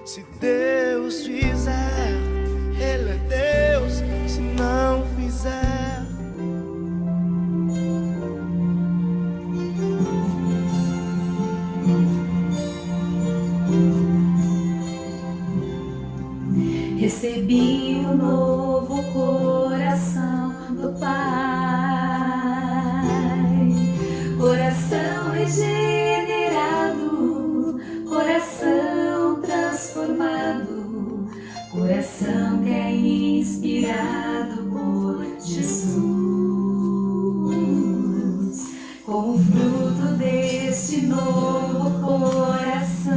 Se Deus fizer, Ele é Deus. Se não fizer, recebi o novo coração do Pai, coração regenerado, coração transformado, coração que é inspirado por Jesus. Com o fruto deste novo coração,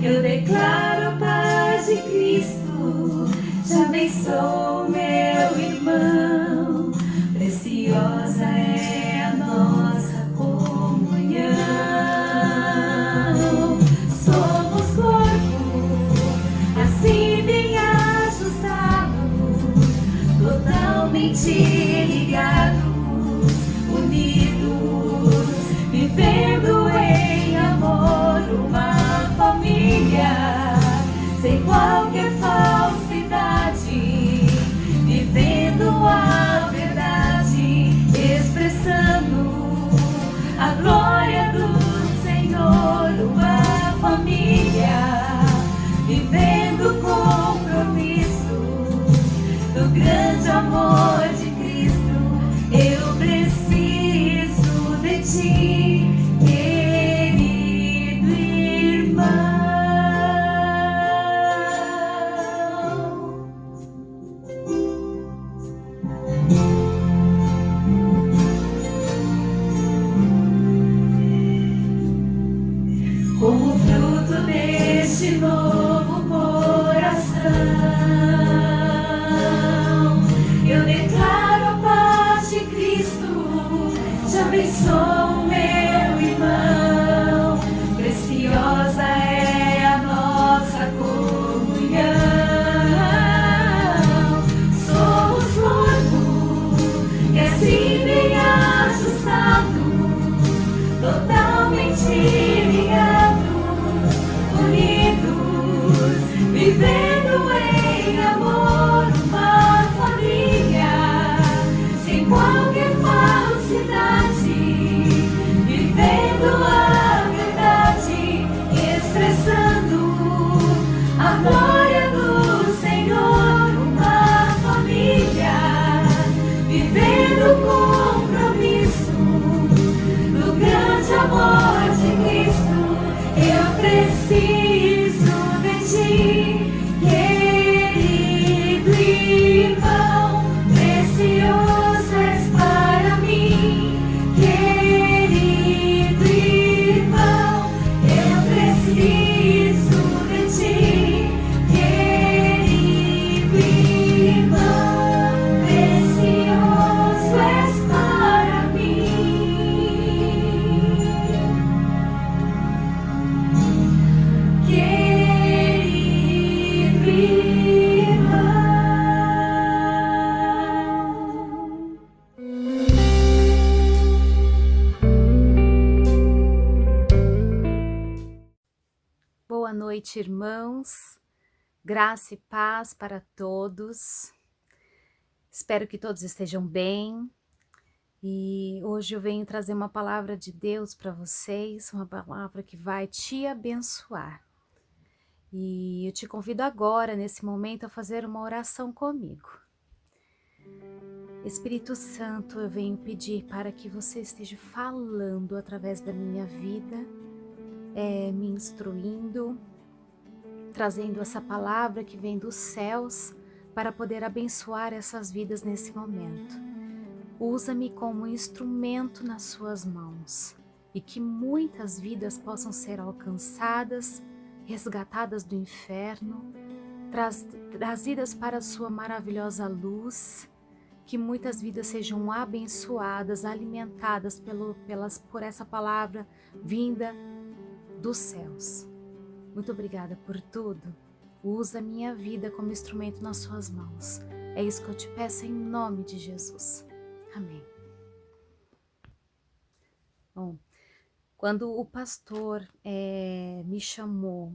eu declaro a paz de Cristo, já abençoo meu irmão, preciosa é a nossa comunhão. Somos corpo, assim bem ajustado, totalmente ligados, unidos, vivendo em amor, uma família, sem qualquer falsidade, vivendo a verdade, expressando a glória do Senhor, uma família, vivendo o compromisso do grande amor de Cristo. Eu preciso de ti, querido irmão. Como fruto deste novo coração, eu declaro a paz de Cristo, te abençoo meu irmão, preciosa é a nossa comunhão. Somos corpo, e assim bem ajustado, totalmente ligados, unidos, vivendo em amor, uma família, sem qualquer falsidade, vivendo a verdade, expressando a glória do Senhor, uma família, vivendo o compromisso do grande amor de Cristo. Eu preciso de ti, querido irmão, precioso és para mim, querido irmão. Eu preciso de ti, querido irmão, precioso és para mim, querido irmão. Boa noite, irmãos. Graça e paz para todos. Espero que todos estejam bem. E hoje eu venho trazer uma palavra de Deus para vocês, uma palavra que vai te abençoar. E eu te convido agora, nesse momento, a fazer uma oração comigo. Espírito Santo, eu venho pedir para que você esteja falando através da minha vida, me instruindo, trazendo essa palavra que vem dos céus para poder abençoar essas vidas nesse momento. Usa-me como instrumento nas suas mãos e que muitas vidas possam ser alcançadas, resgatadas do inferno, trazidas para a sua maravilhosa luz, que muitas vidas sejam abençoadas, alimentadas por essa palavra vinda dos céus. Muito obrigada por tudo. Usa a minha vida como instrumento nas suas mãos. É isso que eu te peço em nome de Jesus. Amém. Bom, quando o pastor me chamou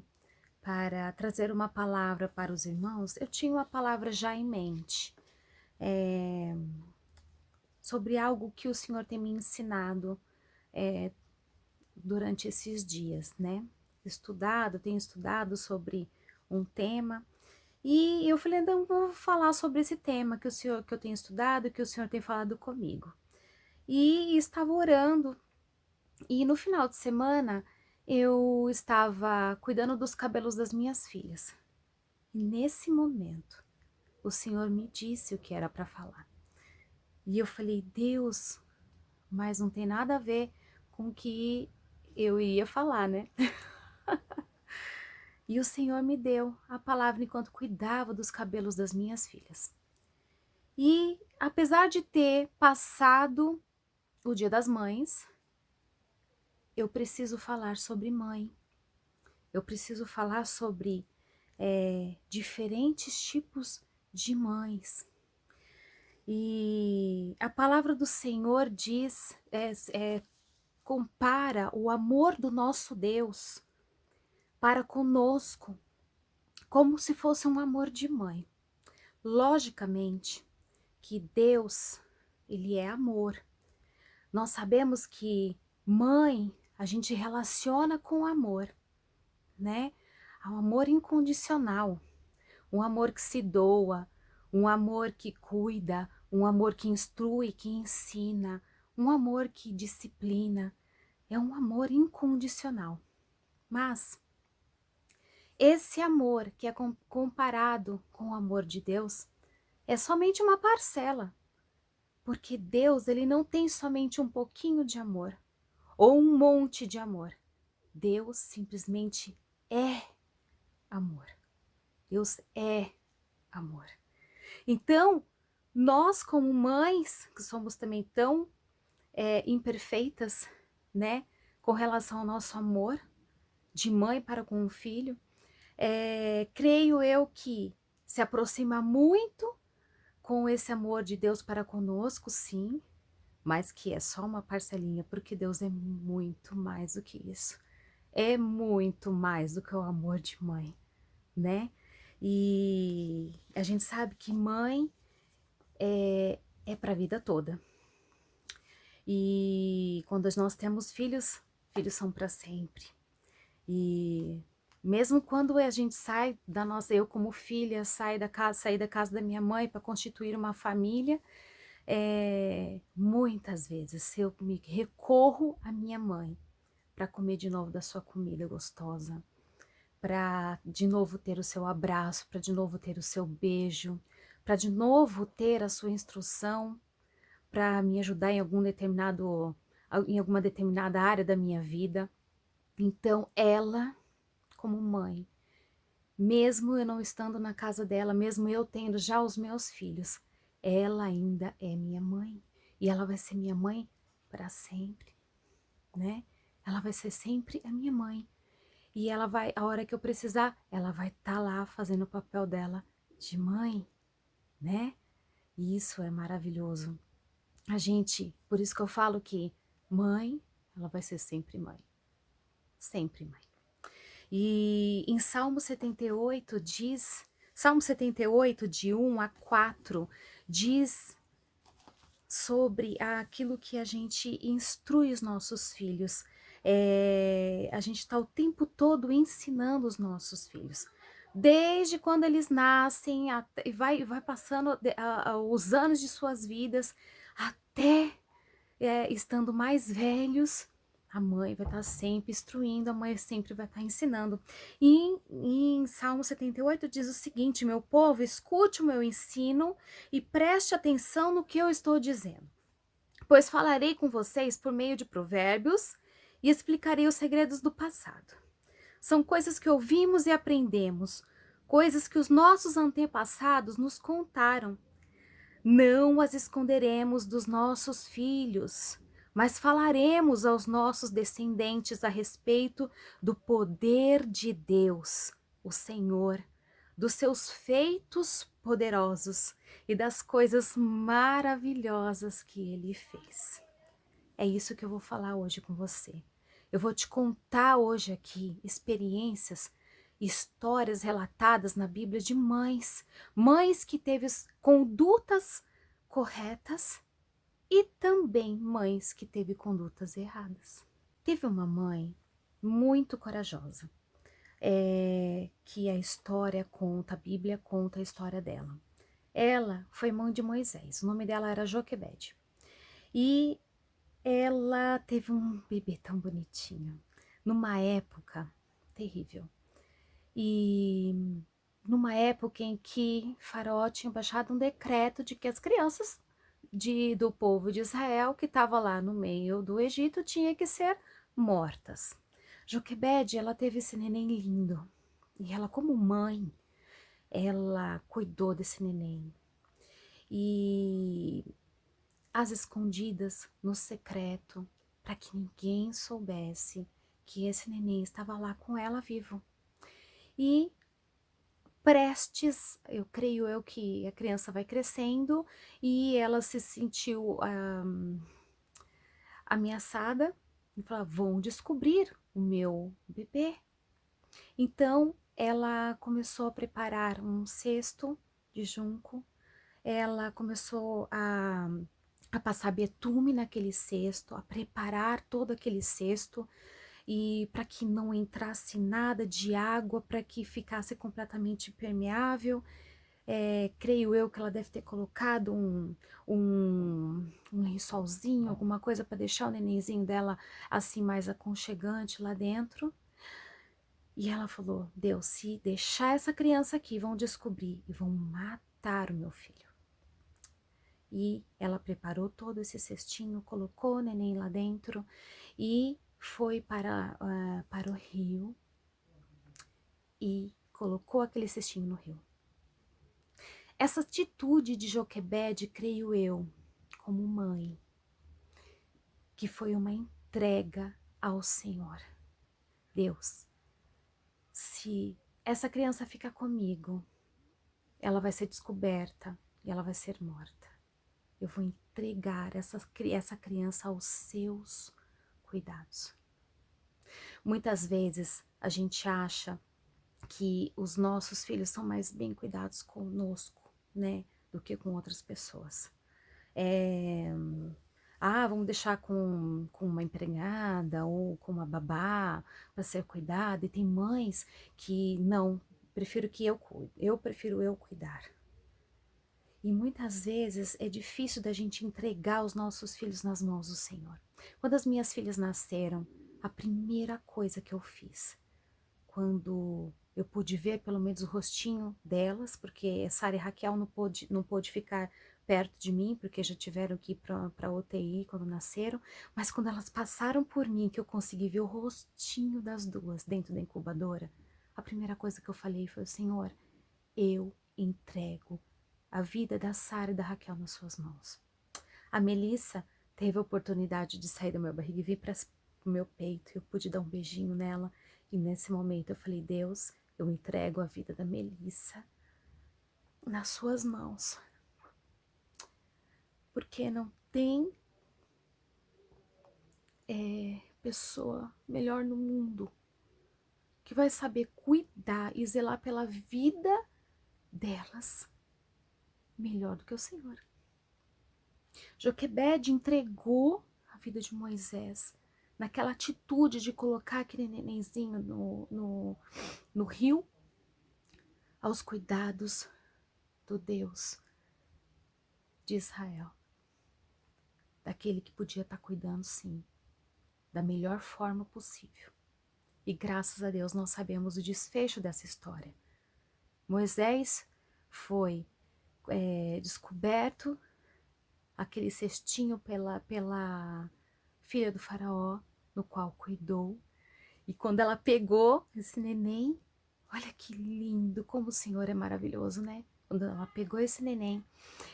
para trazer uma palavra para os irmãos, eu tinha uma palavra já em mente. Sobre algo que o Senhor tem me ensinado durante esses dias, né? Tenho estudado sobre um tema, e eu falei, então vou falar sobre esse tema que eu tenho estudado, que o Senhor tem falado comigo. E estava orando, e no final de semana eu estava cuidando dos cabelos das minhas filhas. E nesse momento, o Senhor me disse o que era para falar. E eu falei, Deus, mas não tem nada a ver com o que eu ia falar, né? E o Senhor me deu a palavra enquanto cuidava dos cabelos das minhas filhas. E apesar de ter passado o Dia das Mães, eu preciso falar sobre mãe. Eu preciso falar sobre diferentes tipos de mães. E a palavra do Senhor diz, compara o amor do nosso Deus para conosco como se fosse um amor de mãe. Logicamente que Deus, ele é amor. Nós sabemos que mãe a gente relaciona com amor, né? Um amor incondicional, um amor que se doa, um amor que cuida, um amor que instrui, que ensina, um amor que disciplina. É um amor incondicional. Mas esse amor que é comparado com o amor de Deus é somente uma parcela. Porque Deus, ele não tem somente um pouquinho de amor ou um monte de amor. Deus simplesmente é amor. Deus é amor. Então, nós como mães, que somos também tão imperfeitas, né, com relação ao nosso amor de mãe para com o filho, creio eu que se aproxima muito com esse amor de Deus para conosco, sim, mas que é só uma parcelinha, porque Deus é muito mais do que isso. É muito mais do que o amor de mãe, né? E a gente sabe que mãe é para a vida toda. E quando nós temos filhos, filhos são para sempre. E mesmo quando a gente sai eu como filha, saí da casa da minha mãe para constituir uma família, muitas vezes eu me recorro à minha mãe para comer de novo da sua comida gostosa, para de novo ter o seu abraço, para de novo ter o seu beijo, para de novo ter a sua instrução, para me ajudar em alguma determinada área da minha vida. Então ela, como mãe, mesmo eu não estando na casa dela, mesmo eu tendo já os meus filhos, ela ainda é minha mãe. E ela vai ser minha mãe para sempre, né? Ela vai ser sempre a minha mãe. E ela vai, a hora que eu precisar, ela vai estar lá fazendo o papel dela de mãe, né? E isso é maravilhoso. Por isso que eu falo que mãe, ela vai ser sempre mãe. Sempre mãe. E em Salmo 78 diz, Salmo 78, de 1 a 4, diz sobre aquilo que a gente instrui os nossos filhos. A gente está o tempo todo ensinando os nossos filhos. Desde quando eles nascem, e vai passando os anos de suas vidas, até estando mais velhos, a mãe vai estar sempre instruindo, a mãe sempre vai estar ensinando. E em Salmo 78 diz o seguinte: meu povo, escute o meu ensino e preste atenção no que eu estou dizendo. Pois falarei com vocês por meio de provérbios e explicarei os segredos do passado. São coisas que ouvimos e aprendemos, coisas que os nossos antepassados nos contaram. Não as esconderemos dos nossos filhos, mas falaremos aos nossos descendentes a respeito do poder de Deus, o Senhor, dos seus feitos poderosos e das coisas maravilhosas que Ele fez. É isso que eu vou falar hoje com você. Eu vou te contar hoje aqui experiências, histórias relatadas na Bíblia de mães que teve condutas corretas e também mães que teve condutas erradas. Teve uma mãe muito corajosa, que a história conta, a Bíblia conta a história dela. Ela foi mãe de Moisés, o nome dela era Joquebede. E ela teve um bebê tão bonitinho, numa época terrível. E numa época em que Faraó tinha baixado um decreto de que as crianças do povo de Israel, que estava lá no meio do Egito, tinham que ser mortas. Joquebede, ela teve esse neném lindo. E ela, como mãe, ela cuidou desse neném. E às escondidas, no secreto, para que ninguém soubesse que esse neném estava lá com ela vivo. E prestes, eu creio que a criança vai crescendo e ela se sentiu ameaçada e falou: vão descobrir o meu bebê. Então ela começou a preparar um cesto de junco, ela começou a passar betume naquele cesto, a preparar todo aquele cesto, e para que não entrasse nada de água, para que ficasse completamente permeável. Creio eu que ela deve ter colocado um lençolzinho, alguma coisa para deixar o nenenzinho dela assim mais aconchegante lá dentro. E ela falou: Deus, se deixar essa criança aqui, vão descobrir e vão matar o meu filho. E ela preparou todo esse cestinho, colocou o neném lá dentro e foi para o rio e colocou aquele cestinho no rio. Essa atitude de Joquebede, creio eu, como mãe, que foi uma entrega ao Senhor. Deus, se essa criança ficar comigo, ela vai ser descoberta e ela vai ser morta. Eu vou entregar essa criança aos seus cuidados. Muitas vezes a gente acha que os nossos filhos são mais bem cuidados conosco, né, do que com outras pessoas. Vamos deixar com uma empregada ou com uma babá para ser cuidada. E tem mães que não, prefiro que eu cuide, eu prefiro eu cuidar. E muitas vezes é difícil da gente entregar os nossos filhos nas mãos do Senhor. Quando as minhas filhas nasceram, a primeira coisa que eu fiz, quando eu pude ver pelo menos o rostinho delas, porque Sara e Raquel não pôde ficar perto de mim, porque já tiveram que ir para UTI quando nasceram, mas quando elas passaram por mim, que eu consegui ver o rostinho das duas dentro da incubadora, a primeira coisa que eu falei foi: Senhor, eu entrego a vida da Sara e da Raquel nas suas mãos. A Melissa teve a oportunidade de sair da minha barriga e vir para o meu peito. Eu pude dar um beijinho nela. E nesse momento eu falei: Deus, eu entrego a vida da Melissa nas suas mãos. Porque não tem pessoa melhor no mundo que vai saber cuidar e zelar pela vida delas melhor do que o Senhor. Joquebede entregou a vida de Moisés naquela atitude de colocar aquele nenenzinho no rio aos cuidados do Deus de Israel. Daquele que podia estar cuidando, sim, da melhor forma possível. E graças a Deus nós sabemos o desfecho dessa história. Moisés foi descoberto, aquele cestinho pela filha do faraó, no qual cuidou. E quando ela pegou esse neném, olha que lindo, como o Senhor é maravilhoso, né? Quando ela pegou esse neném,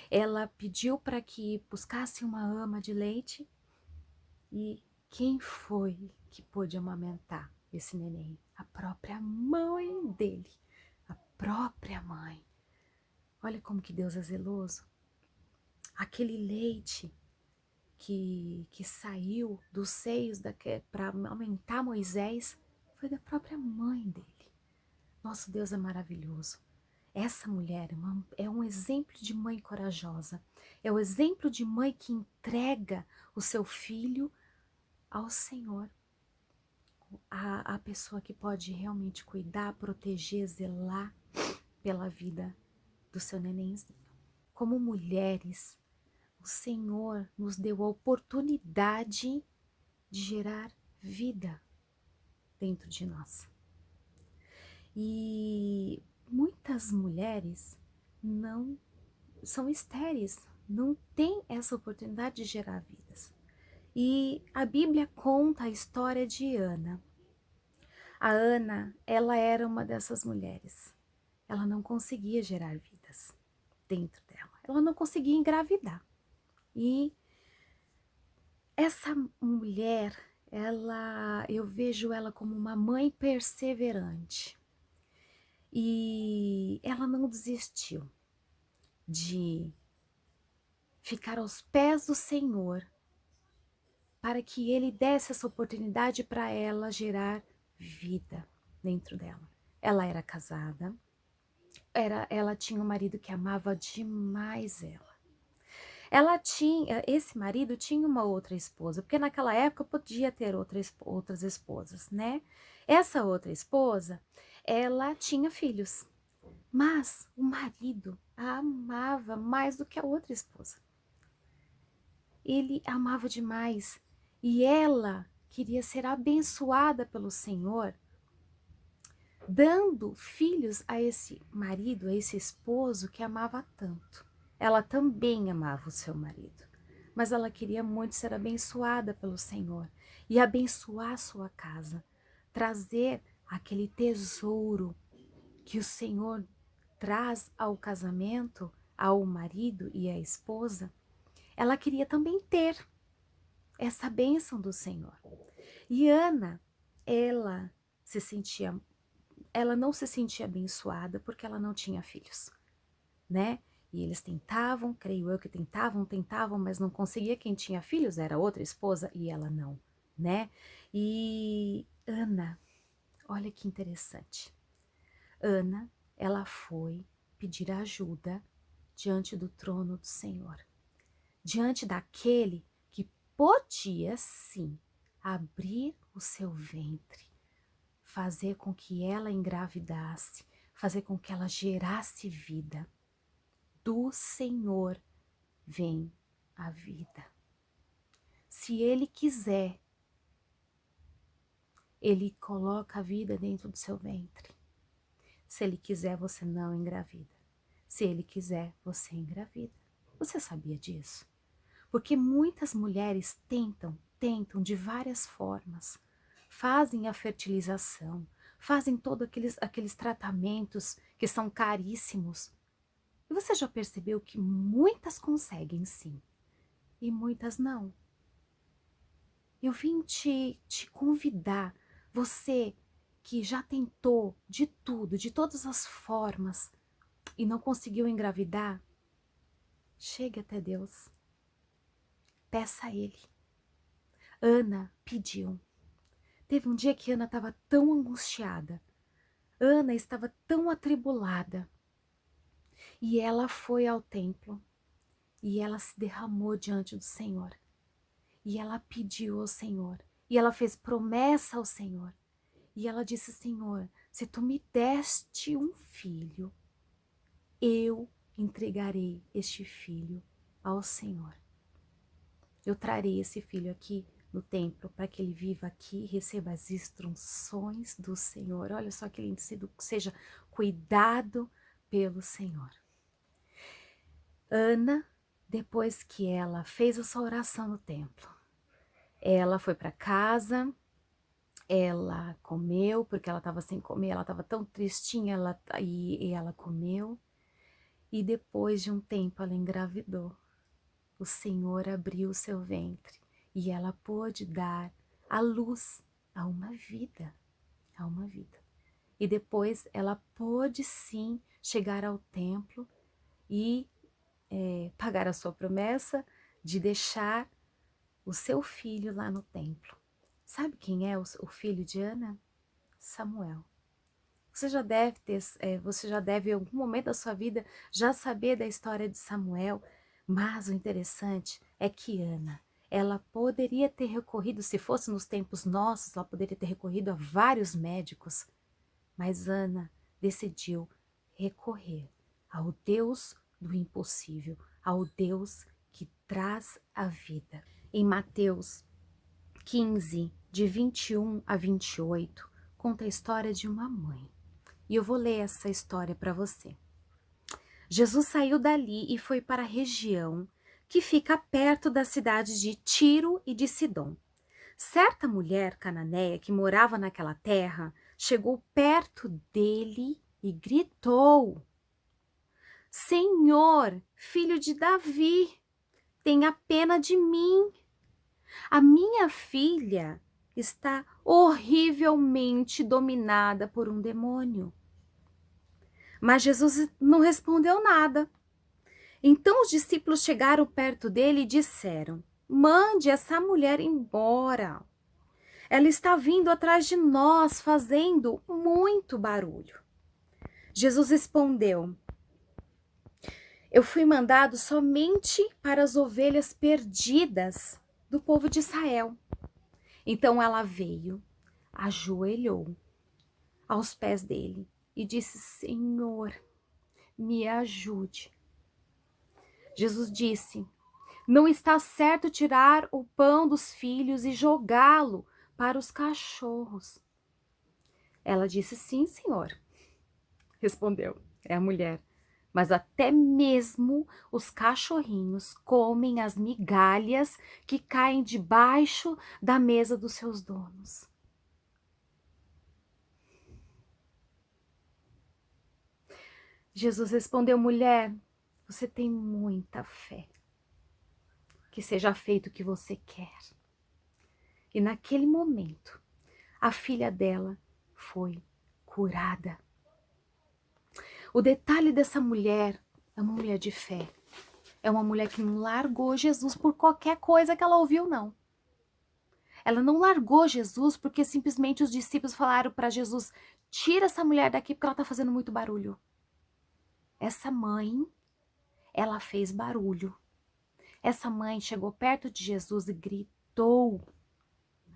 ela pediu para que buscasse uma ama de leite. E quem foi que pôde amamentar esse neném? A própria mãe dele. A própria mãe. Olha como que Deus é zeloso. Aquele leite que saiu dos seios para amamentar Moisés foi da própria mãe dele. Nosso Deus é maravilhoso. Essa mulher é um exemplo de mãe corajosa. É o exemplo de mãe que entrega o seu filho ao Senhor. A pessoa que pode realmente cuidar, proteger, zelar pela vida do seu nenenzinho. Como mulheres, o Senhor nos deu a oportunidade de gerar vida dentro de nós. E muitas mulheres não são estéreis, não têm essa oportunidade de gerar vidas. E a Bíblia conta a história de Ana. A Ana, ela era uma dessas mulheres. Ela não conseguia gerar vidas dentro dela. Ela não conseguia engravidar. E essa mulher, eu vejo ela como uma mãe perseverante. E ela não desistiu de ficar aos pés do Senhor para que Ele desse essa oportunidade para ela gerar vida dentro dela. Ela era casada, ela tinha um marido que amava demais ela. Esse marido tinha uma outra esposa, porque naquela época podia ter outras esposas, né? Essa outra esposa, ela tinha filhos, mas o marido a amava mais do que a outra esposa. Ele amava demais e ela queria ser abençoada pelo Senhor, dando filhos a esse marido, a esse esposo que amava tanto. Ela também amava o seu marido, mas ela queria muito ser abençoada pelo Senhor e abençoar a sua casa, trazer aquele tesouro que o Senhor traz ao casamento, ao marido e à esposa. Ela queria também ter essa bênção do Senhor. E Ana, ela não se sentia abençoada porque ela não tinha filhos, né? E eles tentavam, creio eu que tentavam, mas não conseguia. Quem tinha filhos era outra esposa e ela não, né? E Ana, olha que interessante. Ana, ela foi pedir ajuda diante do trono do Senhor. Diante daquele que podia, sim, abrir o seu ventre, fazer com que ela engravidasse, fazer com que ela gerasse vida. Do Senhor vem a vida. Se Ele quiser, Ele coloca a vida dentro do seu ventre. Se Ele quiser, você não engravida. Se Ele quiser, você engravida. Você sabia disso? Porque muitas mulheres tentam de várias formas. Fazem a fertilização, fazem todos aqueles tratamentos que são caríssimos. E você já percebeu que muitas conseguem sim, e muitas não? Eu vim te convidar, você que já tentou de tudo, de todas as formas, e não conseguiu engravidar, chegue até Deus. Peça a Ele. Ana pediu. Teve um dia que Ana estava tão angustiada. Ana estava tão atribulada. E ela foi ao templo e ela se derramou diante do Senhor. E ela pediu ao Senhor. E ela fez promessa ao Senhor. E ela disse: Senhor, se tu me deste um filho, eu entregarei este filho ao Senhor. Eu trarei esse filho aqui no templo para que ele viva aqui e receba as instruções do Senhor. Olha só que lindo, seja cuidado pelo Senhor. Ana, depois que ela fez a sua oração no templo, ela foi para casa, ela comeu, porque ela estava sem comer, ela estava tão tristinha, e ela comeu. E depois de um tempo ela engravidou. O Senhor abriu o seu ventre e ela pôde dar a luz a uma vida, a uma vida. E depois ela pôde sim chegar ao templo e pagar a sua promessa de deixar o seu filho lá no templo. Sabe quem é o filho de Ana? Samuel. Você já deve em algum momento da sua vida já saber da história de Samuel, mas o interessante é que Ana, ela poderia ter recorrido, se fosse nos tempos nossos, ela poderia ter recorrido a vários médicos, mas Ana decidiu recorrer ao Deus do impossível, ao Deus que traz a vida. Em Mateus 15, de 21 a 28, conta a história de uma mãe. E eu vou ler essa história para você. Jesus saiu dali e foi para a região que fica perto da cidade de Tiro e de Sidom. Certa mulher cananeia que morava naquela terra chegou perto dele e gritou: Senhor, filho de Davi, tenha pena de mim. A minha filha está horrivelmente dominada por um demônio. Mas Jesus não respondeu nada. Então os discípulos chegaram perto dele e disseram: Mande essa mulher embora. Ela está vindo atrás de nós, fazendo muito barulho. Jesus respondeu: Eu fui mandado somente para as ovelhas perdidas do povo de Israel. Então ela veio, ajoelhou aos pés dele e disse: Senhor, me ajude. Jesus disse: Não está certo tirar o pão dos filhos e jogá-lo para os cachorros. Ela disse: Sim, Senhor. Respondeu, é a mulher. Mas até mesmo os cachorrinhos comem as migalhas que caem debaixo da mesa dos seus donos. Jesus respondeu: Mulher, você tem muita fé. Que seja feito o que você quer. E naquele momento, a filha dela foi curada. O detalhe dessa mulher é uma mulher de fé. É uma mulher que não largou Jesus por qualquer coisa que ela ouviu, não. Ela não largou Jesus porque simplesmente os discípulos falaram para Jesus: tira essa mulher daqui porque ela está fazendo muito barulho. Essa mãe, ela fez barulho. Essa mãe chegou perto de Jesus e gritou.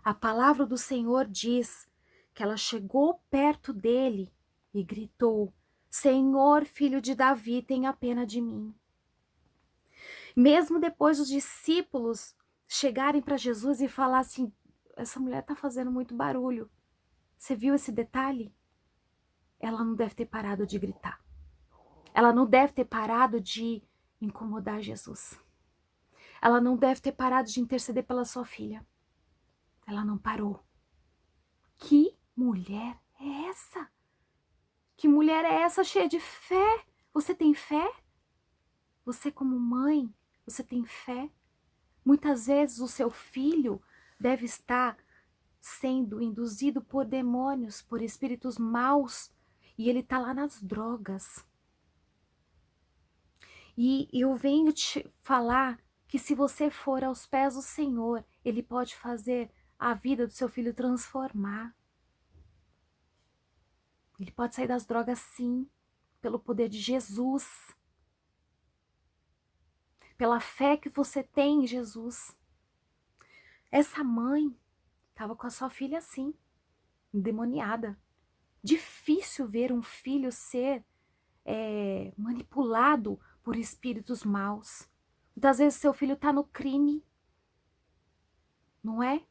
A palavra do Senhor diz que ela chegou perto dele e gritou: Senhor, filho de Davi, tenha pena de mim. Mesmo depois os discípulos chegarem para Jesus e falar assim: essa mulher está fazendo muito barulho. Você viu esse detalhe? Ela não deve ter parado de gritar. Ela não deve ter parado de incomodar Jesus. Ela não deve ter parado de interceder pela sua filha. Ela não parou. Que mulher é essa? Que mulher é essa cheia de fé? Você tem fé? Você como mãe, você tem fé? Muitas vezes o seu filho deve estar sendo induzido por demônios, por espíritos maus, e ele está lá nas drogas. E eu venho te falar que se você for aos pés do Senhor, Ele pode fazer a vida do seu filho transformar. Ele pode sair das drogas sim, pelo poder de Jesus. pela fé que você tem em Jesus. Essa mãe estava com a sua filha assim, endemoniada. Difícil ver um filho ser manipulado por espíritos maus. Muitas vezes seu filho está no crime, não é?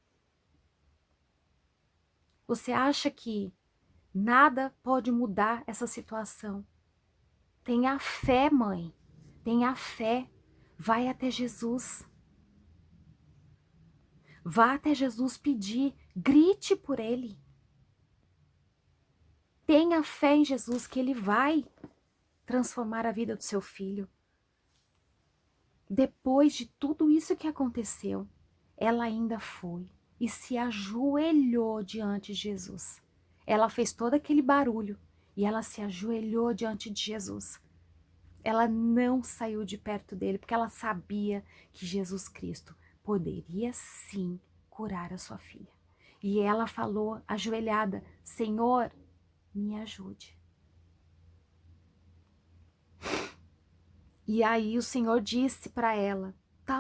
Você acha que nada pode mudar essa situação? Tenha fé, mãe. Tenha fé. Vai até Jesus. Vá até Jesus pedir. Grite por ele. Tenha fé em Jesus que ele vai transformar a vida do seu filho. Depois de tudo isso que aconteceu, ela ainda foi e se ajoelhou diante de Jesus. Ela fez todo aquele barulho e ela se ajoelhou diante de Jesus. Ela não saiu de perto dele porque ela sabia que Jesus Cristo poderia sim curar a sua filha. E ela falou ajoelhada: Senhor, me ajude. E aí o Senhor disse para ela: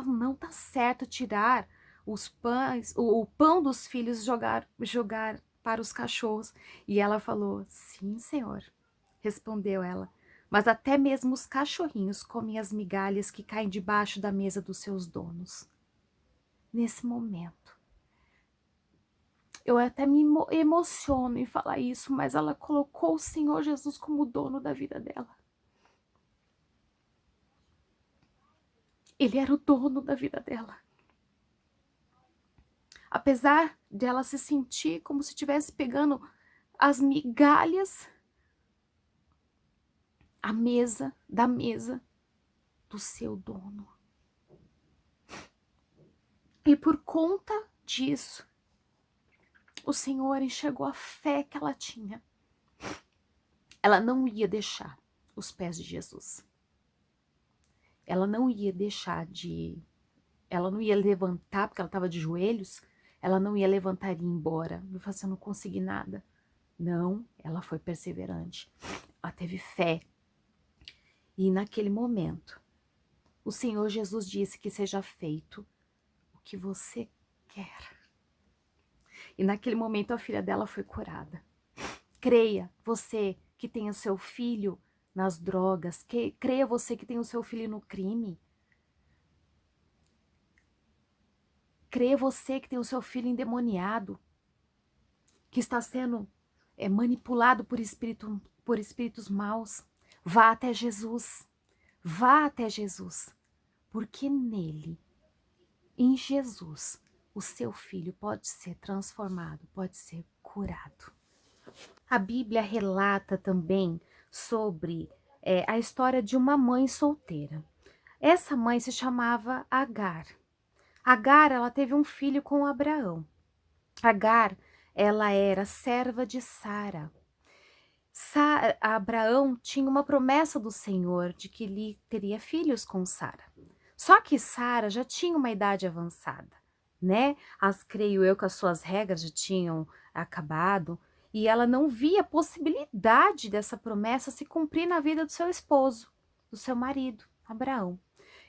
não tá certo tirar os pães, o pão dos filhos jogar para os cachorros. E ela falou: sim, Senhor. Respondeu ela: mas até mesmo os cachorrinhos comem as migalhas que caem debaixo da mesa dos seus donos. Nesse momento, eu até me emociono em falar isso, mas ela colocou o Senhor Jesus como dono da vida dela. Ele era o dono da vida dela. Apesar de ela se sentir como se estivesse pegando as migalhas da mesa do seu dono. E por conta disso, o Senhor enxergou a fé que ela tinha. Ela não ia deixar os pés de Jesus. Ela não ia ela não ia levantar, porque ela estava de joelhos, ela não ia levantar e ir embora. Eu falei assim, eu não consegui nada. Não, ela foi perseverante. Ela teve fé. E naquele momento, o Senhor Jesus disse que seja feito o que você quer. E naquele momento a filha dela foi curada. Creia, você que tem o seu filho nas drogas, creia você que tem o seu filho no crime. Creia você que tem o seu filho endemoniado, que está sendo manipulado por espíritos maus. Vá até Jesus. Vá até Jesus. Porque nele, em Jesus, o seu filho pode ser transformado, pode ser curado. A Bíblia relata também sobre a história de uma mãe solteira. Essa mãe se chamava Agar. Agar, ela teve um filho com Abraão. Agar, ela era serva de Sara. Abraão tinha uma promessa do Senhor de que ele teria filhos com Sara. Só que Sara já tinha uma idade avançada, né? Creio eu que as suas regras já tinham acabado e ela não via possibilidade dessa promessa se cumprir na vida do seu esposo, do seu marido, Abraão.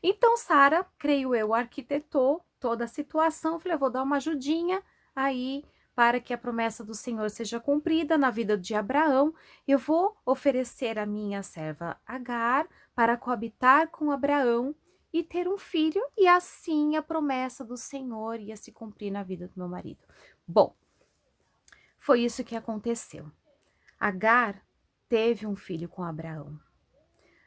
Então Sara, creio eu, arquitetou toda a situação. Falei, eu vou dar uma ajudinha aí para que a promessa do Senhor seja cumprida na vida de Abraão. Eu vou oferecer a minha serva Agar para coabitar com Abraão e ter um filho, e assim a promessa do Senhor ia se cumprir na vida do meu marido. Bom, foi isso que aconteceu. Agar teve um filho com Abraão,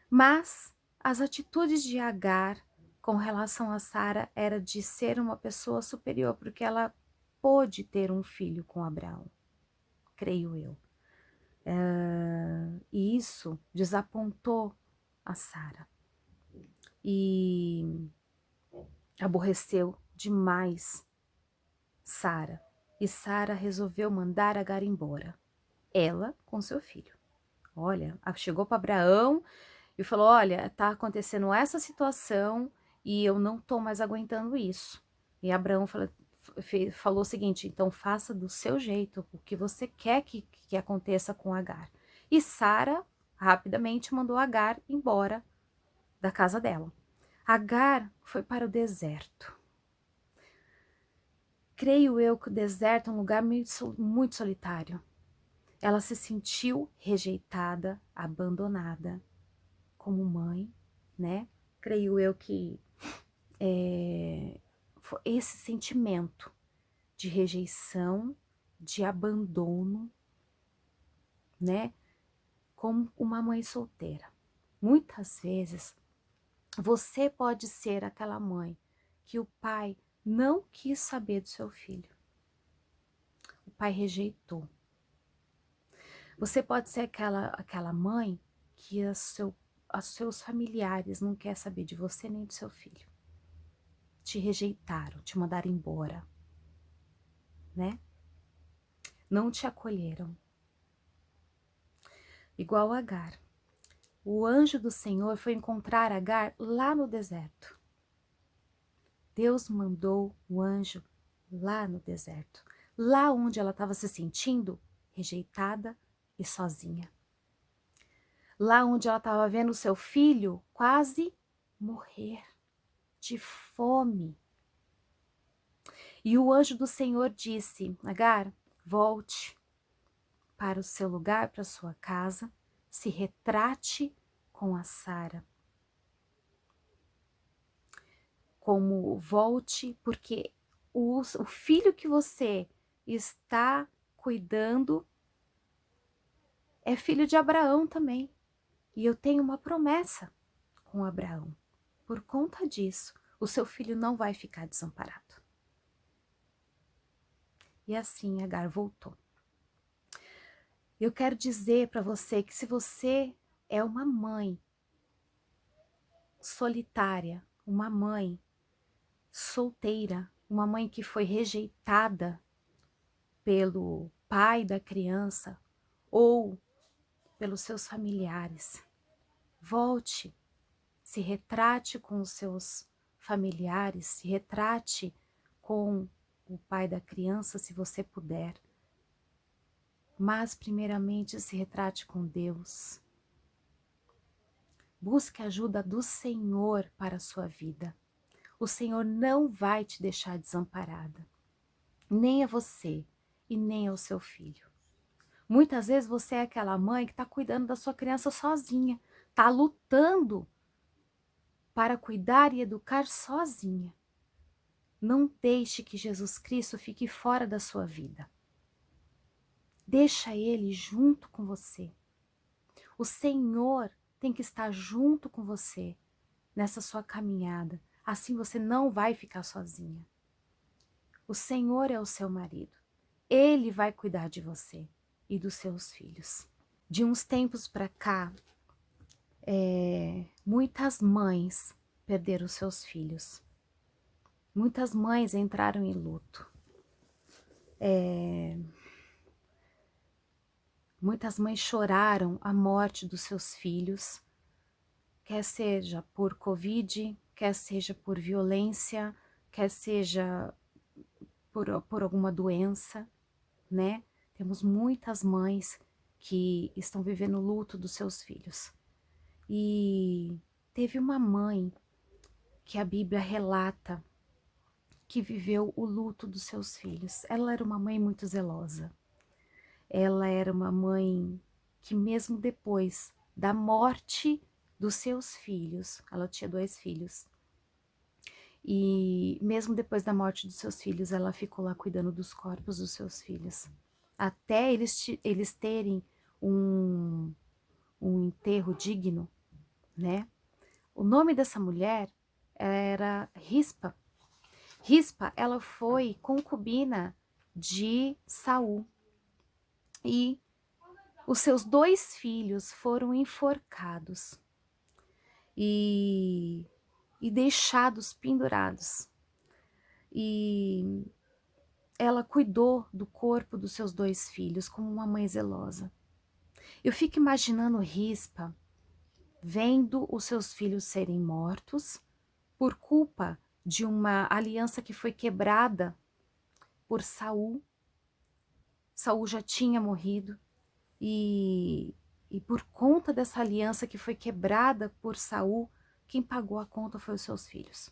mas as atitudes de Agar com relação a Sara era de ser uma pessoa superior, porque ela pôde ter um filho com Abraão, creio eu. E isso desapontou a Sara e aborreceu demais Sara. E Sara resolveu mandar Agar embora, ela com seu filho. Olha, chegou para Abraão e falou, olha, tá acontecendo essa situação e eu não tô mais aguentando isso. E Abraão falou o seguinte, então faça do seu jeito, o que você quer que aconteça com Agar. E Sara rapidamente mandou Agar embora da casa dela. Agar foi para o deserto. Creio eu que o deserto é um lugar muito solitário. Ela se sentiu rejeitada, abandonada como mãe, né? Creio eu que foi esse sentimento de rejeição, de abandono, né? Como uma mãe solteira. Muitas vezes você pode ser aquela mãe que o pai não quis saber do seu filho. O pai rejeitou. Você pode ser aquela mãe que os seus familiares não querem saber de você nem do seu filho. Te rejeitaram, te mandaram embora, né? Não te acolheram. Igual Agar. O anjo do Senhor foi encontrar Agar lá no deserto. Deus mandou o anjo lá no deserto, lá onde ela estava se sentindo rejeitada e sozinha. Lá onde ela estava vendo seu filho quase morrer de fome. E o anjo do Senhor disse: Agar, volte para o seu lugar, para a sua casa, se retrate com a Sara. Como volte, porque o filho que você está cuidando é filho de Abraão também. E eu tenho uma promessa com Abraão. Por conta disso, o seu filho não vai ficar desamparado. E assim Agar voltou. Eu quero dizer para você que se você é uma mãe solitária, uma mãe solteira, uma mãe que foi rejeitada pelo pai da criança ou pelos seus familiares, volte, se retrate com os seus familiares, se retrate com o pai da criança, se você puder. Mas, primeiramente, se retrate com Deus. Busque a ajuda do Senhor para a sua vida. O Senhor não vai te deixar desamparada, nem a você e nem ao seu filho. Muitas vezes você é aquela mãe que está cuidando da sua criança sozinha, está lutando para cuidar e educar sozinha. Não deixe que Jesus Cristo fique fora da sua vida. Deixa Ele junto com você. O Senhor tem que estar junto com você nessa sua caminhada. Assim você não vai ficar sozinha. O Senhor é o seu marido. Ele vai cuidar de você e dos seus filhos. De uns tempos para cá, muitas mães perderam seus filhos. Muitas mães entraram em luto. Muitas mães choraram a morte dos seus filhos, quer seja por Covid, quer seja por violência, quer seja por alguma doença, né? Temos muitas mães que estão vivendo o luto dos seus filhos. E teve uma mãe que a Bíblia relata que viveu o luto dos seus filhos. Ela era uma mãe muito zelosa. Ela era uma mãe que mesmo depois da morte dos seus filhos, ela tinha 2 filhos, e mesmo depois da morte dos seus filhos, ela ficou lá cuidando dos corpos dos seus filhos, até eles terem um enterro digno, né? O nome dessa mulher era Rispa. Rispa, ela foi concubina de Saul. E os seus 2 filhos foram enforcados e deixados pendurados. E ela cuidou do corpo dos seus 2 filhos como uma mãe zelosa. Eu fico imaginando Rispa vendo os seus filhos serem mortos por culpa de uma aliança que foi quebrada por Saul. Saul já tinha morrido e por conta dessa aliança que foi quebrada por Saul, quem pagou a conta foi os seus filhos.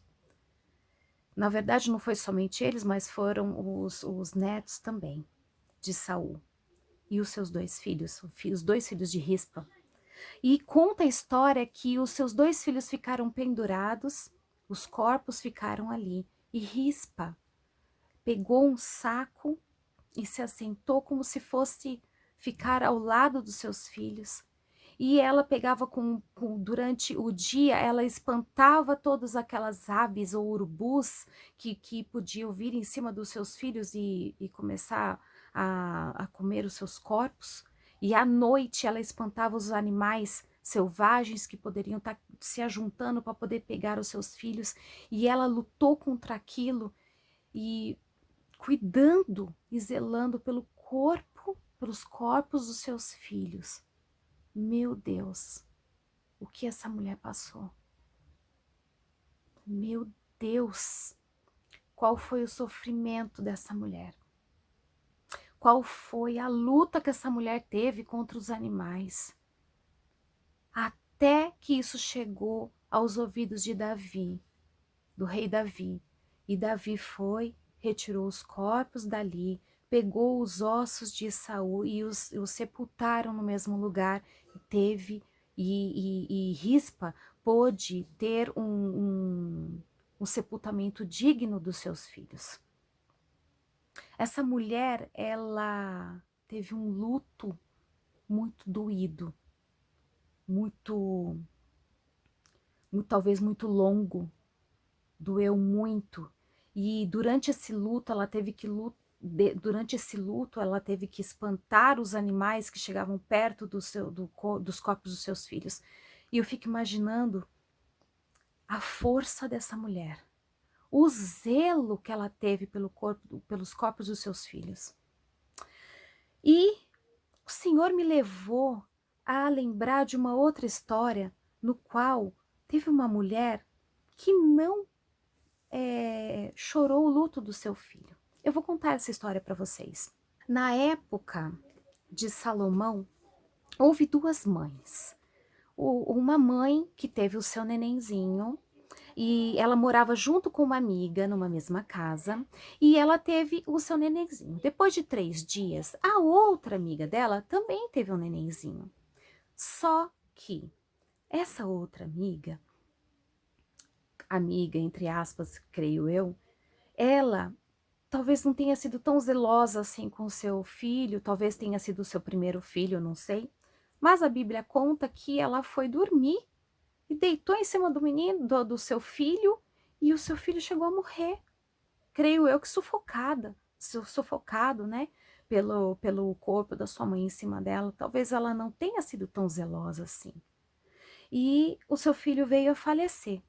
Na verdade, não foi somente eles, mas foram os netos também de Saul e os seus 2 filhos, os 2 filhos de Rispa. E conta a história que os seus 2 filhos ficaram pendurados, os corpos ficaram ali. E Rispa pegou um saco e se assentou como se fosse ficar ao lado dos seus filhos. E ela pegava durante o dia, ela espantava todas aquelas aves ou urubus que podiam vir em cima dos seus filhos e começar a comer os seus corpos. E à noite ela espantava os animais selvagens que poderiam estar se ajuntando para poder pegar os seus filhos. E ela lutou contra aquilo e cuidando e zelando pelos corpos dos seus filhos. Meu Deus, o que essa mulher passou? Meu Deus, qual foi o sofrimento dessa mulher? Qual foi a luta que essa mulher teve contra os animais? Até que isso chegou aos ouvidos de Davi, do rei Davi. E Davi foi, retirou os corpos dali, pegou os ossos de Saul e os sepultaram no mesmo lugar. E Rispa pôde ter um sepultamento digno dos seus filhos. Essa mulher, ela teve um luto muito doído, talvez muito longo, doeu muito. E durante esse luto, ela teve que espantar os animais que chegavam perto dos corpos dos seus filhos. E eu fico imaginando a força dessa mulher, o zelo que ela teve pelos corpos dos seus filhos. E o Senhor me levou a lembrar de uma outra história no qual teve uma mulher que não chorou o luto do seu filho. Eu vou contar essa história para vocês. Na época de Salomão, houve 2 mães. Uma mãe que teve o seu nenenzinho, e ela morava junto com uma amiga numa mesma casa, e ela teve o seu nenenzinho. Depois de 3 dias, a outra amiga dela também teve um nenenzinho. Só que essa outra amiga entre aspas, creio eu, ela talvez não tenha sido tão zelosa assim com o seu filho, talvez tenha sido o seu primeiro filho, não sei. Mas a Bíblia conta que ela foi dormir e deitou em cima do menino, do seu filho, e o seu filho chegou a morrer. Creio eu que sufocado, né? Pelo corpo da sua mãe em cima dela. Talvez ela não tenha sido tão zelosa assim. E o seu filho veio a falecer.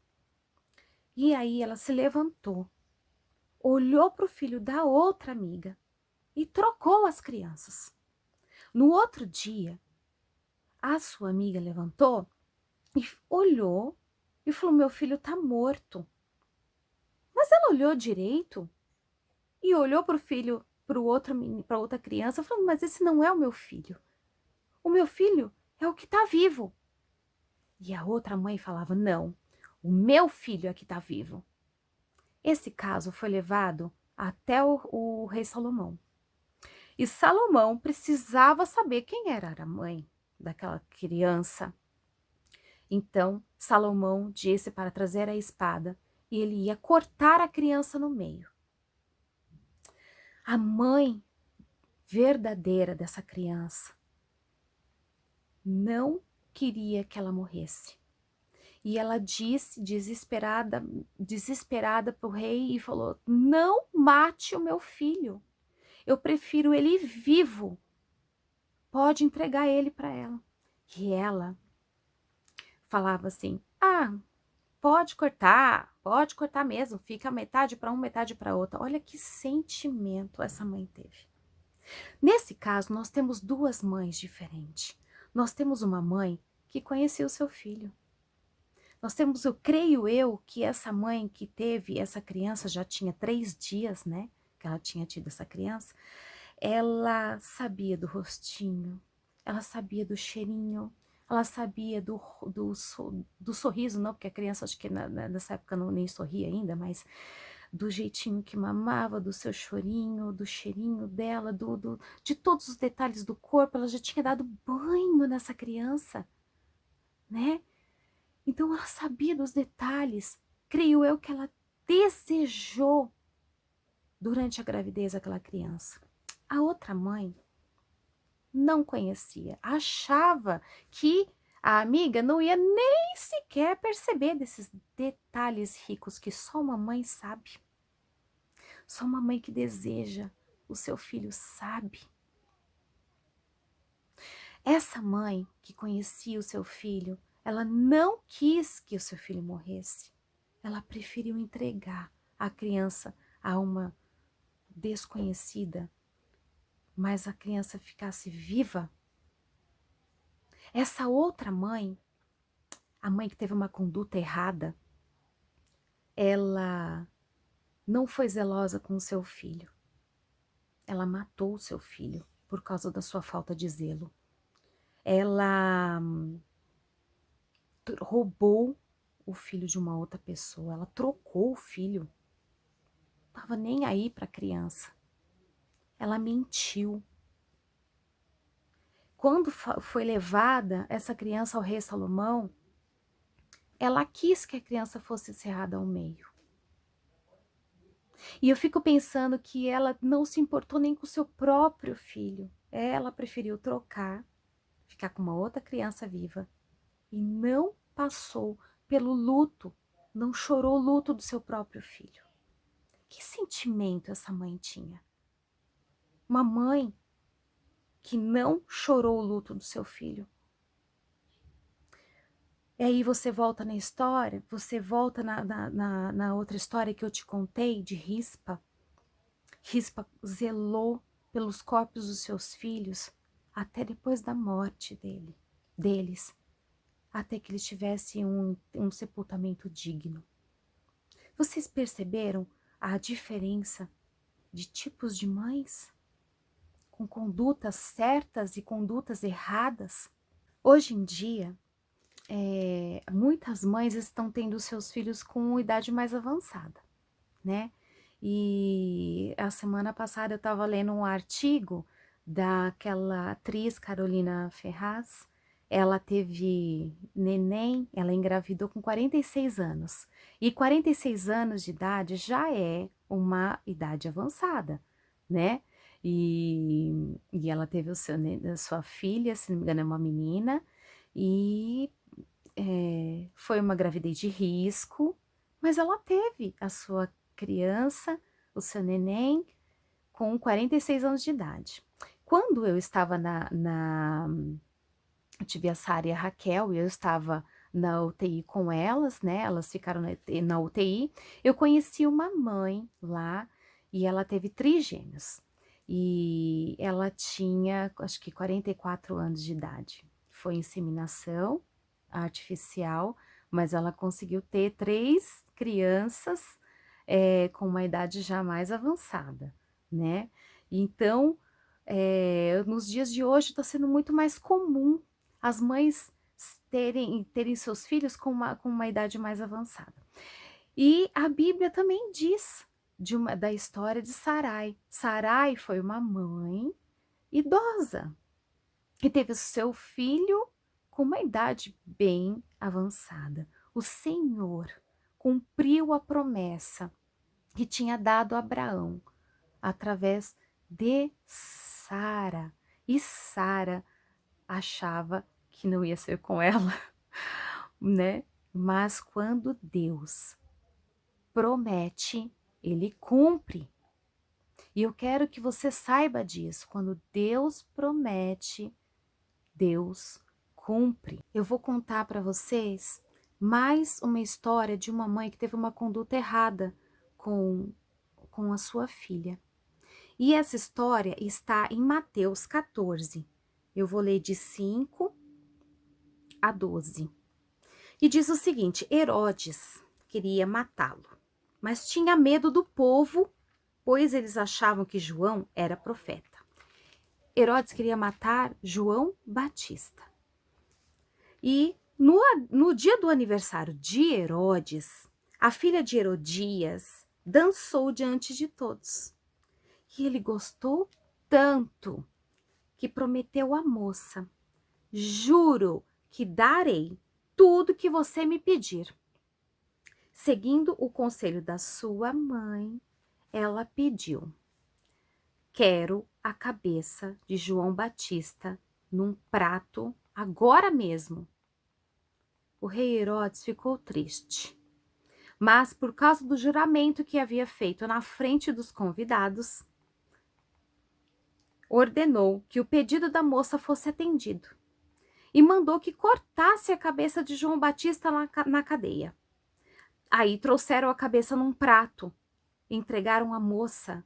E aí ela se levantou, olhou para o filho da outra amiga e trocou as crianças. No outro dia, a sua amiga levantou e olhou e falou: meu filho está morto. Mas ela olhou direito e olhou para o filho, para outra criança, falando: mas esse não é o meu filho. O meu filho é o que está vivo. E a outra mãe falava: não, o meu filho é que está vivo. Esse caso foi levado até o rei Salomão. E Salomão precisava saber quem era a mãe daquela criança. Então, Salomão disse para trazer a espada e ele ia cortar a criança no meio. A mãe verdadeira dessa criança não queria que ela morresse. E ela disse, desesperada para o rei, e falou: não mate o meu filho. Eu prefiro ele vivo. Pode entregar ele para ela. E ela falava assim: pode cortar mesmo. Fica metade para um, metade para outra. Olha que sentimento essa mãe teve. Nesse caso, nós temos 2 mães diferentes. Nós temos uma mãe que conhecia o seu filho. Nós temos, eu creio eu, que essa mãe que teve essa criança já tinha 3 dias, né? Que ela tinha tido essa criança. Ela sabia do rostinho, ela sabia do cheirinho, ela sabia do sorriso, não, porque a criança acho que nessa época não nem sorria ainda, mas do jeitinho que mamava, do seu chorinho, do cheirinho dela, de todos os detalhes do corpo. Ela já tinha dado banho nessa criança, né? Então ela sabia dos detalhes. Creio eu que ela desejou durante a gravidez aquela criança. A outra mãe não conhecia, achava que a amiga não ia nem sequer perceber desses detalhes ricos que só uma mãe sabe. Só uma mãe que deseja o seu filho sabe. Essa mãe que conhecia o seu filho, ela não quis que o seu filho morresse. Ela preferiu entregar a criança a uma desconhecida, mas a criança ficasse viva. Essa outra mãe, a mãe que teve uma conduta errada, ela não foi zelosa com o seu filho. Ela matou o seu filho por causa da sua falta de zelo. Ela roubou o filho de uma outra pessoa. Ela trocou o filho. Não estava nem aí para a criança. Ela mentiu. Quando foi levada essa criança ao rei Salomão, ela quis que a criança fosse cerrada ao meio. E eu fico pensando que ela não se importou nem com o seu próprio filho. Ela preferiu trocar, ficar com uma outra criança viva e não passou pelo luto, não chorou o luto do seu próprio filho. Que sentimento essa mãe tinha? Uma mãe que não chorou o luto do seu filho. E aí você volta na história, você volta na outra história que eu te contei de Rispa. Rispa zelou pelos corpos dos seus filhos até depois da morte deles, até que eles tivessem um sepultamento digno. Vocês perceberam a diferença de tipos de mães? Com condutas certas e condutas erradas? Hoje em dia, muitas mães estão tendo seus filhos com idade mais avançada, né? E a semana passada eu estava lendo um artigo daquela atriz Carolina Ferraz. Ela teve neném, ela engravidou com 46 anos. E 46 anos de idade já é uma idade avançada, né? E ela teve a sua filha, se não me engano é uma menina, e foi uma gravidez de risco, mas ela teve a sua criança, o seu neném, com 46 anos de idade. Quando eu estava eu tive a Sara e a Raquel, e eu estava na UTI com elas, né? Elas ficaram na UTI. Eu conheci uma mãe lá e ela teve trigêmeos. E ela tinha, acho que 44 anos de idade. Foi inseminação artificial, mas ela conseguiu ter 3 crianças com uma idade já mais avançada, né? Então, nos dias de hoje está sendo muito mais comum as mães terem seus filhos com uma idade mais avançada. E a Bíblia também diz da história de Sarai. Sarai foi uma mãe idosa e teve o seu filho com uma idade bem avançada. O Senhor cumpriu a promessa que tinha dado a Abraão através de Sara. E Sara achava que não ia ser com ela, né? Mas quando Deus promete, ele cumpre. E eu quero que você saiba disso. Quando Deus promete, Deus cumpre. Eu vou contar para vocês mais uma história de uma mãe que teve uma conduta errada com a sua filha. E essa história está em Mateus 14. Eu vou ler de 5 a 12. E diz o seguinte: Herodes queria matá-lo, mas tinha medo do povo, pois eles achavam que João era profeta. Herodes queria matar João Batista. E no dia do aniversário de Herodes, a filha de Herodias dançou diante de todos. E ele gostou tanto que prometeu à moça: juro que darei tudo que você me pedir. Seguindo o conselho da sua mãe, ela pediu: quero a cabeça de João Batista num prato agora mesmo. O rei Herodes ficou triste, mas por causa do juramento que havia feito na frente dos convidados, ordenou que o pedido da moça fosse atendido e mandou que cortasse a cabeça de João Batista na cadeia. Aí trouxeram a cabeça num prato, entregaram à moça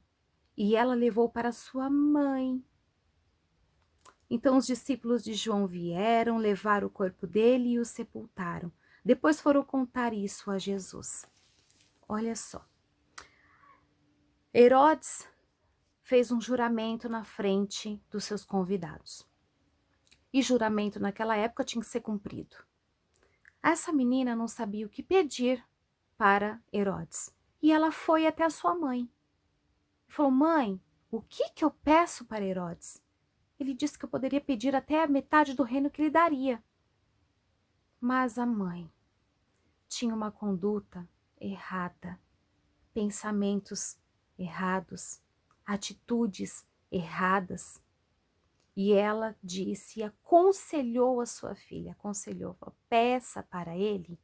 e ela levou para sua mãe. Então os discípulos de João vieram, levaram o corpo dele e o sepultaram. Depois foram contar isso a Jesus. Olha só. Herodes fez um juramento na frente dos seus convidados. E juramento naquela época tinha que ser cumprido. Essa menina não sabia o que pedir para Herodes. E ela foi até a sua mãe. Falou: mãe, o que eu peço para Herodes? Ele disse que eu poderia pedir até a metade do reino que lhe daria. Mas a mãe tinha uma conduta errada, pensamentos errados, atitudes erradas. E ela disse e aconselhou a sua filha, aconselhou, falou: peça para ele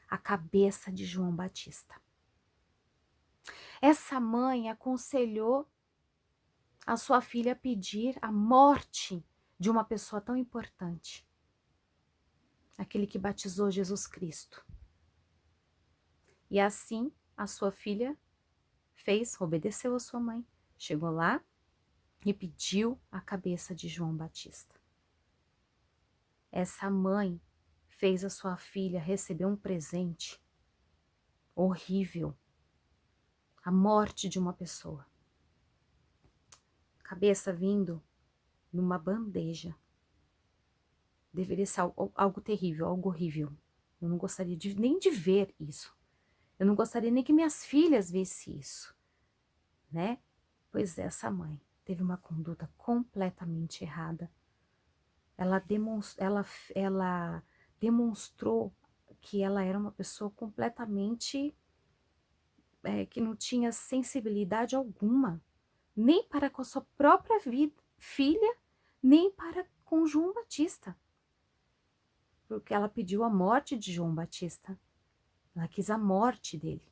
a cabeça de João Batista. Essa mãe aconselhou a sua filha a pedir a morte de uma pessoa tão importante, aquele que batizou Jesus Cristo. E assim a sua filha obedeceu a sua mãe, chegou lá e pediu a cabeça de João Batista. Essa mãe fez a sua filha receber um presente horrível, a morte de uma pessoa. Cabeça vindo numa bandeja. Deveria ser algo terrível, algo horrível. Eu não gostaria nem de ver isso. Eu não gostaria nem que minhas filhas vissem isso, né? Pois essa mãe teve uma conduta completamente errada. Ela demonstrou que ela era uma pessoa completamente que não tinha sensibilidade alguma, nem para com a sua própria filha, nem para com João Batista. Porque ela pediu a morte de João Batista. Ela quis a morte dele.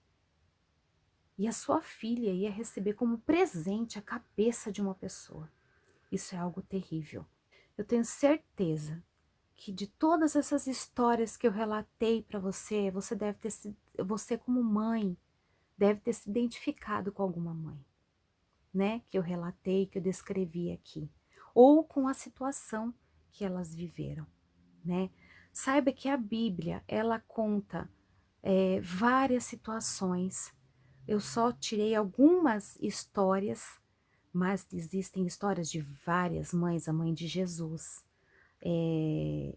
E a sua filha ia receber como presente a cabeça de uma pessoa. Isso é algo terrível. Eu tenho certeza que de todas essas histórias que eu relatei para você, você como mãe, deve ter se identificado com alguma mãe, né? Que eu relatei, que eu descrevi aqui. Ou com a situação que elas viveram, né? Saiba que a Bíblia, ela conta várias situações. Eu só tirei algumas histórias, mas existem histórias de várias mães, a mãe de Jesus,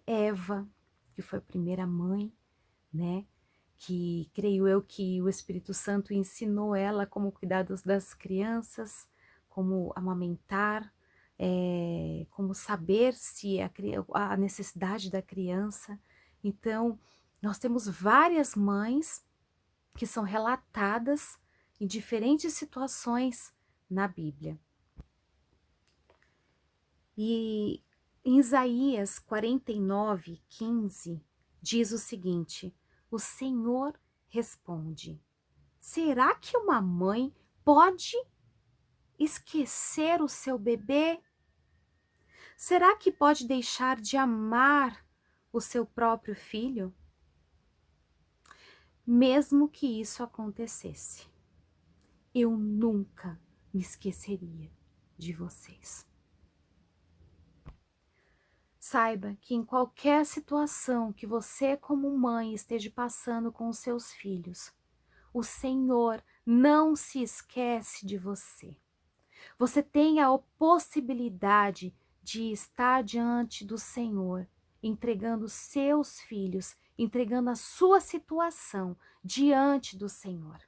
Eva, que foi a primeira mãe, né? Que creio eu que o Espírito Santo ensinou ela como cuidar das crianças, como amamentar, como saber se a necessidade da criança. Então, nós temos várias mães que são relatadas em diferentes situações na Bíblia. E em Isaías 49:15 diz o seguinte: o Senhor responde: será que uma mãe pode esquecer o seu bebê? Será que pode deixar de amar o seu próprio filho? Mesmo que isso acontecesse, eu nunca me esqueceria de vocês. Saiba que em qualquer situação que você como mãe esteja passando com os seus filhos, o Senhor não se esquece de você. Você tem a possibilidade de estar diante do Senhor entregando seus filhos, entregando a sua situação diante do Senhor.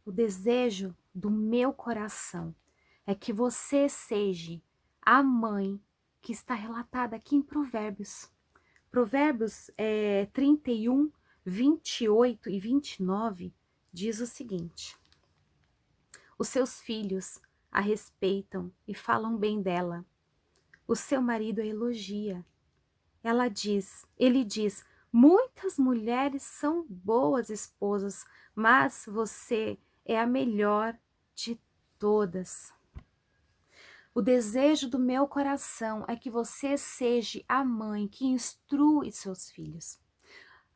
O desejo do meu coração é que você seja a mãe que está relatada aqui em Provérbios. Provérbios 31, 28 e 29 diz o seguinte: os seus filhos a respeitam e falam bem dela. O seu marido a elogia. Ele diz, muitas mulheres são boas esposas, mas você é a melhor de todas. O desejo do meu coração é que você seja a mãe que instrui seus filhos.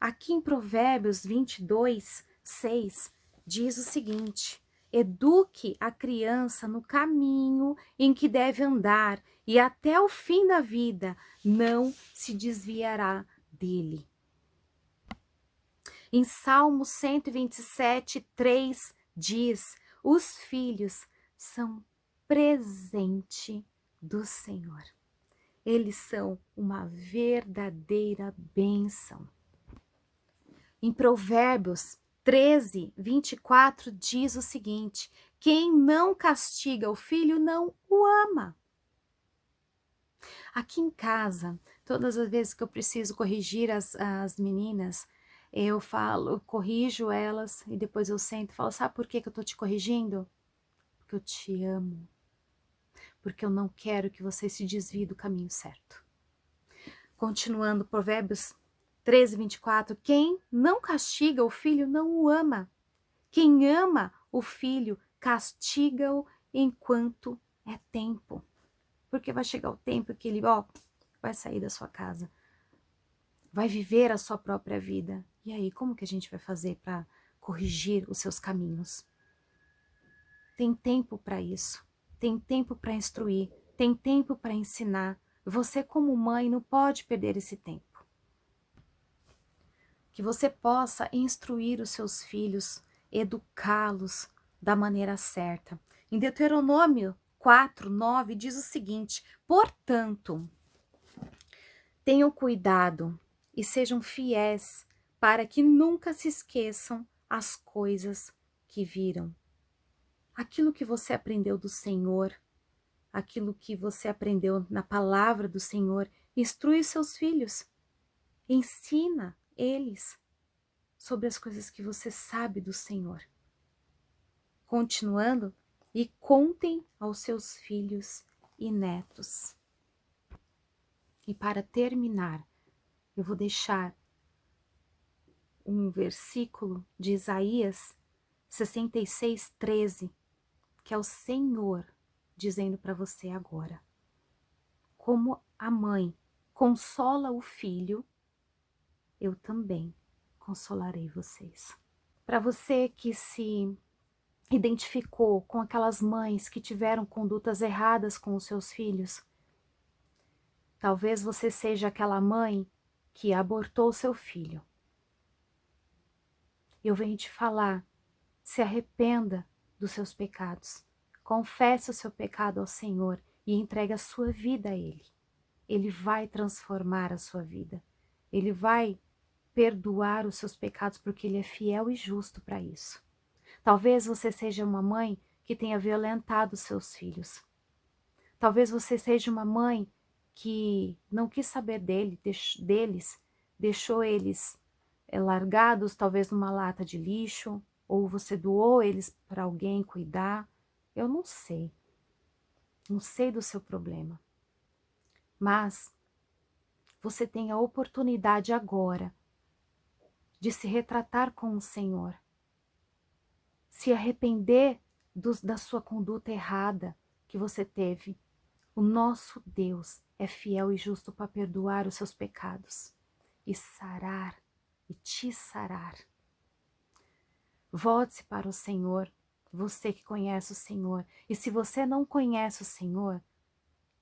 Aqui em Provérbios 22, 6, diz o seguinte: eduque a criança no caminho em que deve andar, e até o fim da vida não se desviará dele. Em Salmo 127, 3 diz: os filhos são presente do Senhor. Eles são uma verdadeira bênção. Em Provérbios 13, 24 diz o seguinte: quem não castiga o filho não o ama. Aqui em casa, todas as vezes que eu preciso corrigir as meninas, eu corrijo elas e depois eu sento e falo, sabe por que eu tô te corrigindo? Porque eu te amo. Porque eu não quero que você se desvie do caminho certo. Continuando, Provérbios 13, 24, quem não castiga o filho não o ama. Quem ama o filho castiga-o enquanto é tempo. Porque vai chegar o tempo que ele vai sair da sua casa. Vai viver a sua própria vida. E aí, como que a gente vai fazer para corrigir os seus caminhos? Tem tempo para isso. Tem tempo para instruir, tem tempo para ensinar. Você, como mãe, não pode perder esse tempo. Que você possa instruir os seus filhos, educá-los da maneira certa. Em Deuteronômio 4, 9 diz o seguinte: portanto, tenham cuidado e sejam fiéis para que nunca se esqueçam as coisas que viram. Aquilo que você aprendeu do Senhor, aquilo que você aprendeu na palavra do Senhor, instrui seus filhos, ensina eles sobre as coisas que você sabe do Senhor. Continuando, e contem aos seus filhos e netos. E para terminar, eu vou deixar um versículo de Isaías 66, 13, que é o Senhor dizendo para você agora: como a mãe consola o filho, eu também consolarei vocês. Para você que se identificou com aquelas mães que tiveram condutas erradas com os seus filhos, talvez você seja aquela mãe que abortou seu filho. Eu venho te falar, se arrependa dos seus pecados. Confesse o seu pecado ao Senhor e entregue a sua vida a Ele. Ele vai transformar a sua vida. Ele vai perdoar os seus pecados porque Ele é fiel e justo para isso. Talvez você seja uma mãe que tenha violentado os seus filhos. Talvez você seja uma mãe que não quis saber deles, deixou eles largados talvez numa lata de lixo, ou você doou eles para alguém cuidar. Eu não sei do seu problema, mas você tem a oportunidade agora de se retratar com o Senhor, se arrepender da sua conduta errada que você teve. O nosso Deus é fiel e justo para perdoar os seus pecados e sarar e te sarar. Volte-se para o Senhor, você que conhece o Senhor. E se você não conhece o Senhor,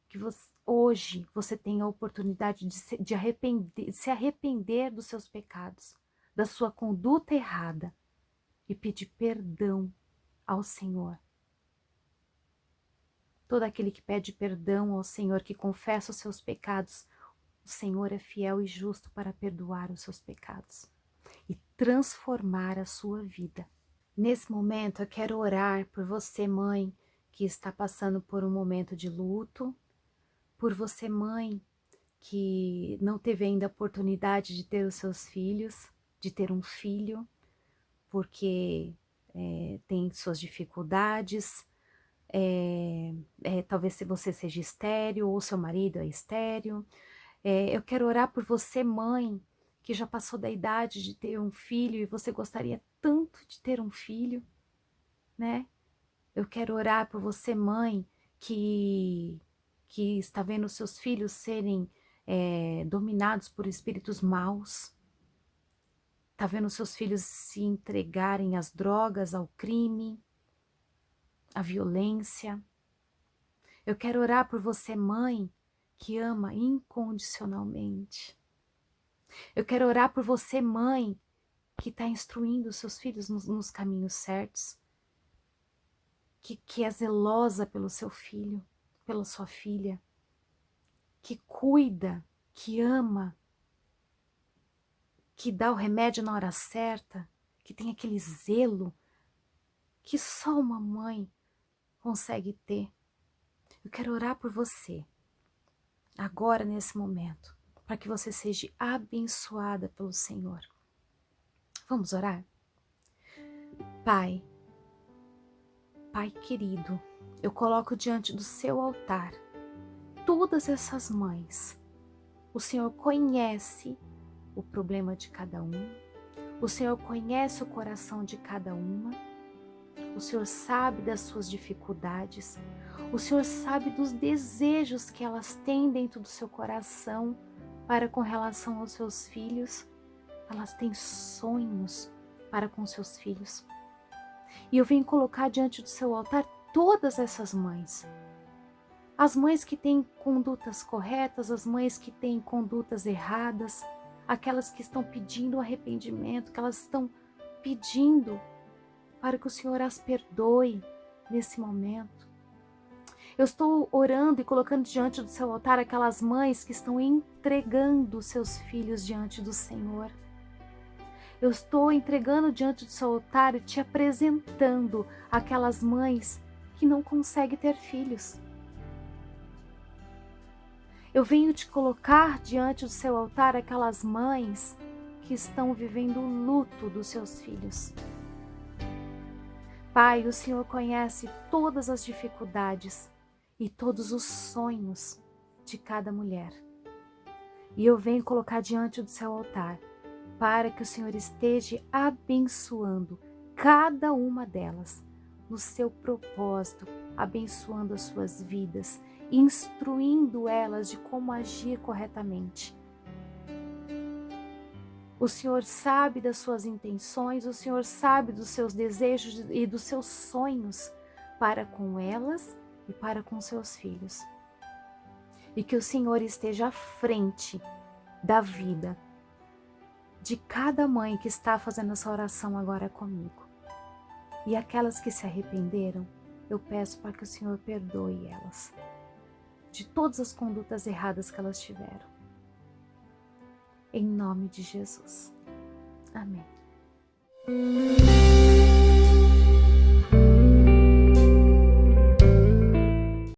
que hoje você tenha a oportunidade de se arrepender dos seus pecados, da sua conduta errada e pedir perdão ao Senhor. Todo aquele que pede perdão ao Senhor, que confessa os seus pecados, O Senhor é fiel e justo para perdoar os seus pecados e transformar a sua vida. Nesse momento, eu quero orar por você, mãe, que está passando por um momento de luto, por você, mãe, que não teve ainda a oportunidade de ter os seus filhos, de ter um filho, porque tem suas dificuldades, talvez se você seja estéril ou seu marido é estéril. Eu quero orar por você, mãe, que já passou da idade de ter um filho e você gostaria tanto de ter um filho, né? Eu quero orar por você, mãe, que está vendo seus filhos serem dominados por espíritos maus, está vendo seus filhos se entregarem às drogas, ao crime, à violência. Eu quero orar por você, mãe, que ama incondicionalmente. Eu quero orar por você, mãe, que está instruindo os seus filhos nos caminhos certos, que é zelosa pelo seu filho, pela sua filha, que cuida, que ama, que dá o remédio na hora certa, que tem aquele zelo que só uma mãe consegue ter. Eu quero orar por você, agora nesse momento, para que você seja abençoada pelo Senhor. Vamos orar? Pai querido, eu coloco diante do seu altar todas essas mães. O Senhor conhece o problema de cada um, o Senhor conhece o coração de cada uma, o Senhor sabe das suas dificuldades, o Senhor sabe dos desejos que elas têm dentro do seu coração para com relação aos seus filhos. Elas têm sonhos para com seus filhos. E eu venho colocar diante do seu altar todas essas mães. As mães que têm condutas corretas, as mães que têm condutas erradas, aquelas que estão pedindo arrependimento, que elas estão pedindo para que o Senhor as perdoe nesse momento. Eu estou orando e colocando diante do seu altar aquelas mães que estão entregando seus filhos diante do Senhor. Eu estou entregando diante do seu altar e te apresentando aquelas mães que não conseguem ter filhos. Eu venho te colocar diante do seu altar aquelas mães que estão vivendo o luto dos seus filhos. Pai, o Senhor conhece todas as dificuldades e todos os sonhos de cada mulher. E eu venho colocar diante do seu altar para que o Senhor esteja abençoando cada uma delas no seu propósito, abençoando as suas vidas, instruindo elas de como agir corretamente. O Senhor sabe das suas intenções, o Senhor sabe dos seus desejos e dos seus sonhos para com elas e para com seus filhos. E que o Senhor esteja à frente da vida de cada mãe que está fazendo essa oração agora comigo. E aquelas que se arrependeram, eu peço para que o Senhor perdoe elas de todas as condutas erradas que elas tiveram. Em nome de Jesus. Amém.